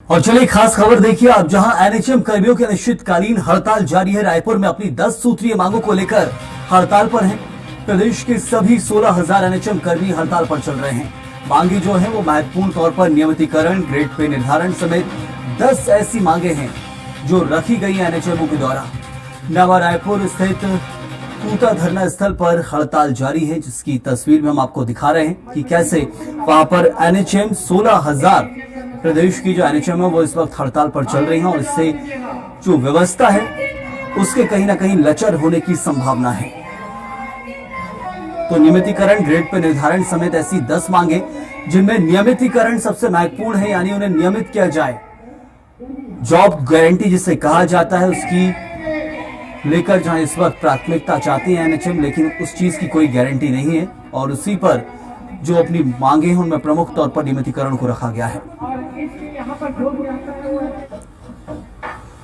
और चलिए खास खबर देखिए आप, जहां एनएचएम कर्मियों की अनिश्चितकालीन हड़ताल जारी है। रायपुर में अपनी 10 सूत्रीय मांगों को लेकर हड़ताल पर हैं। प्रदेश के सभी 16,000 एनएचएम कर्मी हड़ताल पर चल रहे हैं। मांगे जो है वो महत्वपूर्ण तौर पर नियमितीकरण, ग्रेड पे निर्धारण समेत 10 ऐसी मांगे हैं जो रखी गई है एनएचएमओ के द्वारा। नवा रायपुर स्थित पूता धरना स्थल पर हड़ताल जारी है, जिसकी तस्वीर में हम आपको दिखा रहे हैं कि कैसे वहां पर एनएचएम 16,000 प्रदेश की जो एनएचएम है वो इस वक्त हड़ताल पर चल रही है और इससे जो व्यवस्था है उसके कहीं ना कहीं लचर होने की संभावना है। तो नियमितीकरण, ग्रेड पे निर्धारण समेत ऐसी 10 मांगे, जिनमें नियमितीकरण सबसे महत्वपूर्ण है, यानी उन्हें नियमित किया जाए। जॉब गारंटी जिसे कहा जाता है उसकी लेकर जहां इस वक्त प्राथमिकता चाहती है एनएचएम, लेकिन उस चीज की कोई गारंटी नहीं है और उसी पर जो अपनी मांगे हैं उनमें प्रमुख तौर पर नियमितीकरण को रखा गया है।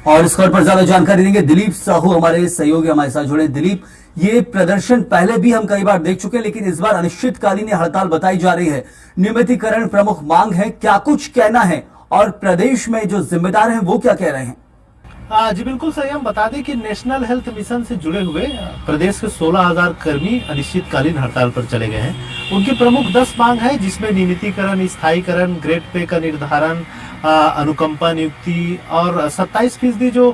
और इस खबर पर ज्यादा जानकारी देंगे दिलीप साहू, हमारे सहयोगी हमारे साथ जुड़े। दिलीप, ये प्रदर्शन पहले भी हम कई बार देख चुके हैं, लेकिन इस बार अनिश्चितकालीन हड़ताल बताई जा रही है। नियमितीकरण प्रमुख मांग है, क्या कुछ कहना है और प्रदेश में जो जिम्मेदार हैं वो क्या कह रहे हैं? जी बिल्कुल सही। हम बता दें कि नेशनल हेल्थ मिशन से जुड़े हुए प्रदेश के 16,000 कर्मी अनिश्चितकालीन हड़ताल पर चले गए हैं। उनकी प्रमुख 10 मांग है, जिसमें नियमितीकरण, स्थायीकरण, ग्रेड पे का निर्धारण, अनुकंपा नियुक्ति और 27% जो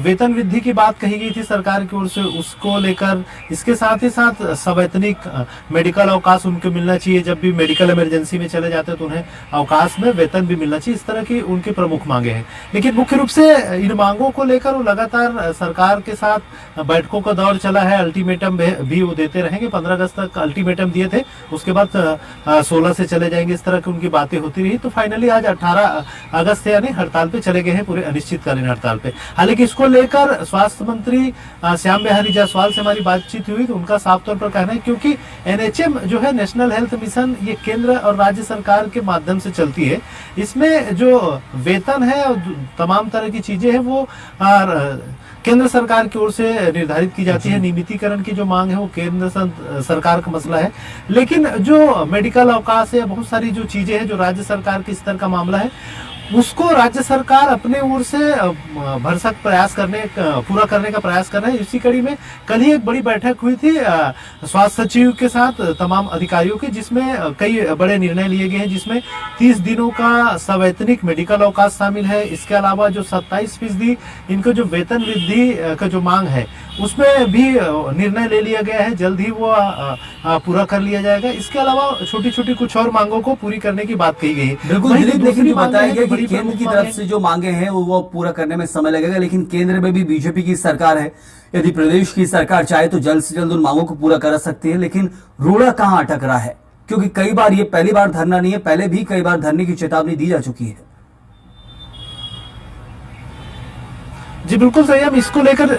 वेतन वृद्धि की बात कही गई थी सरकार की ओर से, उसको लेकर, इसके साथ ही साथ सवैतनिक मेडिकल अवकाश उनको मिलना चाहिए। जब भी मेडिकल इमरजेंसी में चले जाते हैं तो उन्हें अवकाश में वेतन भी मिलना चाहिए। इस तरह की उनकी प्रमुख मांगे हैं। लेकिन मुख्य रूप से इन मांगों को लेकर वो लगातार सरकार के साथ बैठकों का दौर चला है। अल्टीमेटम भी वो देते रहेंगे। 15 अगस्त तक अल्टीमेटम दिए थे, उसके बाद 16 से चले जाएंगे। इस तरह की उनकी बातें होती रही। तो फाइनली आज 18 अगस्त से यानी हड़ताल पे चले गए हैं, पूरे अनिश्चितकालीन हड़ताल पे। हालांकि इसको लेकर स्वास्थ्य मंत्री श्याम बिहारी जायसवाल से हमारी बातचीत हुई तो उनका साफ तौर पर कहना है, क्योंकि एनएचएम जो है, नेशनल हेल्थ मिशन, ये केंद्र और राज्य सरकार के माध्यम से चलती है। इसमें जो वेतन है और तमाम तरह की चीजें हैं वो केंद्र सरकार की ओर से निर्धारित की जाती है। नियमितीकरण की जो मांग है वो केंद्र सरकार का मसला है। लेकिन जो मेडिकल अवकाश है, बहुत सारी जो चीजें हैं जो राज्य सरकार के स्तर का मामला है, उसको राज्य सरकार अपने ओर से भरसक प्रयास पूरा करने का प्रयास कर रहे हैं। इसी कड़ी में कल ही एक बड़ी बैठक हुई थी स्वास्थ्य सचिव के साथ तमाम अधिकारियों की, जिसमें कई बड़े निर्णय लिए गए हैं, जिसमें 30 दिनों का सवैतनिक मेडिकल अवकाश शामिल है। इसके अलावा जो 27% इनको जो वेतन वृद्धि का जो मांग है उसमें भी निर्णय ले लिया गया है। जल्द ही वो पूरा कर लिया जाएगा। इसके अलावा छोटी छोटी कुछ और मांगों को पूरी करने की बात कही गई है। बिल्कुल दिलीप, लेकिन बताया गया कि केंद्र की तरफ से जो मांगे हैं वो पूरा करने में समय लगेगा, लेकिन केंद्र में भी बीजेपी की सरकार है। यदि प्रदेश की सरकार चाहे तो जल्द से जल्द उन मांगों को पूरा कर सकती है, लेकिन रोड़ा कहां अटक रहा है? क्योंकि कई बार ये पहली बार धरना नहीं है, पहले भी कई बार धरने की चेतावनी दी जा चुकी है। जी बिल्कुल सही। हम इसको लेकर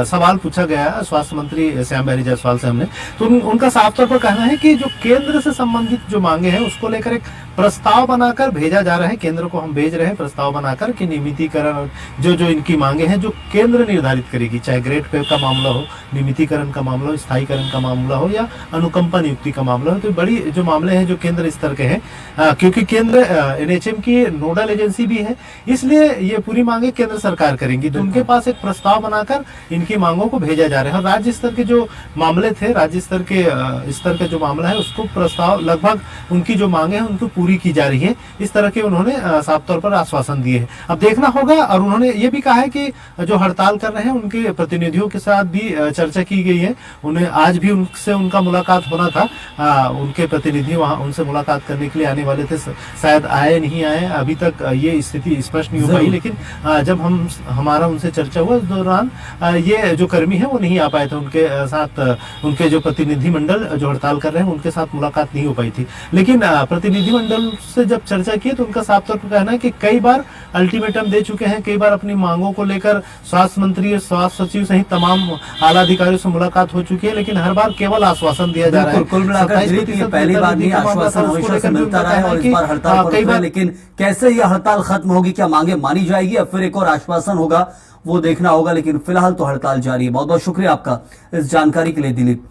सवाल पूछा गया स्वास्थ्य मंत्री श्याम बिहारी जायसवाल से हमने, तो उनका साफ तौर पर कहना है कि जो केंद्र से संबंधित जो मांगे हैं उसको लेकर एक प्रस्ताव बनाकर भेजा जा रहा है। केंद्र को हम भेज रहे हैं प्रस्ताव बनाकर कि नियमितीकरण जो इनकी मांगे हैं जो केंद्र निर्धारित करेगी, चाहे ग्रेड पे का मामला हो, नियमितीकरण का मामला हो, स्थायीकरण का मामला हो या अनुकंपा नियुक्ति का मामला हो, तो बड़ी जो मामले हैं जो केंद्र स्तर के हैं, क्योंकि केंद्र एनएचएम की नोडल एजेंसी भी है, इसलिए ये पूरी मांगे केंद्र सरकार करेंगी। तो उनके पास एक प्रस्ताव बनाकर इनकी मांगों को भेजा जा रहा है। और राज्य स्तर के जो मामले थे, राज्य स्तर का जो मामला है उसको प्रस्ताव, लगभग उनकी जो मांगे हैं उनको पूरी की जा रही है। इस तरह के उन्होंने साफ तौर पर आश्वासन दिए हैं। अब देखना होगा। और उन्होंने ये भी कहा है कि जो हड़ताल कर रहे हैं उनके प्रतिनिधियों के साथ भी चर्चा की गई है। उन्हें आज भी उनका मुलाकात होना था। उनके प्रतिनिधि वहां उनसे मुलाकात करने के लिए आने वाले थे, शायद आए नहीं आए, अभी तक ये स्थिति स्पष्ट नहीं हो पाई। लेकिन जब हमारा उनसे चर्चा हुआ उस दौरान ये जो कर्मी है वो नहीं आ पाए थे। उनके साथ उनके जो प्रतिनिधिमंडल जो हड़ताल कर रहे हैं उनके साथ मुलाकात नहीं हो पाई थी। लेकिन प्रतिनिधिमंडल से जब चर्चा की तो उनका साफ तौर पर कहना है कि कई बार अल्टीमेटम दे चुके हैं, कई बार अपनी मांगों को लेकर स्वास्थ्य मंत्री, स्वास्थ्य सचिव सहित तमाम आला अधिकारियों से मुलाकात हो चुकी है, लेकिन हर बार केवल आश्वासन दिया जा रहा है। कुल मिलाकर पहली बार नहीं, आश्वासन हमेशा से मिलता रहा है और इस बार हड़ताल पर है। लेकिन कैसे यह हड़ताल खत्म होगी, क्या मांगे मानी जाएगी या फिर एक और आश्वासन होगा, वो देखना होगा। लेकिन फिलहाल तो हड़ताल जारी है। बहुत बहुत शुक्रिया आपका इस जानकारी के लिए दिलीप।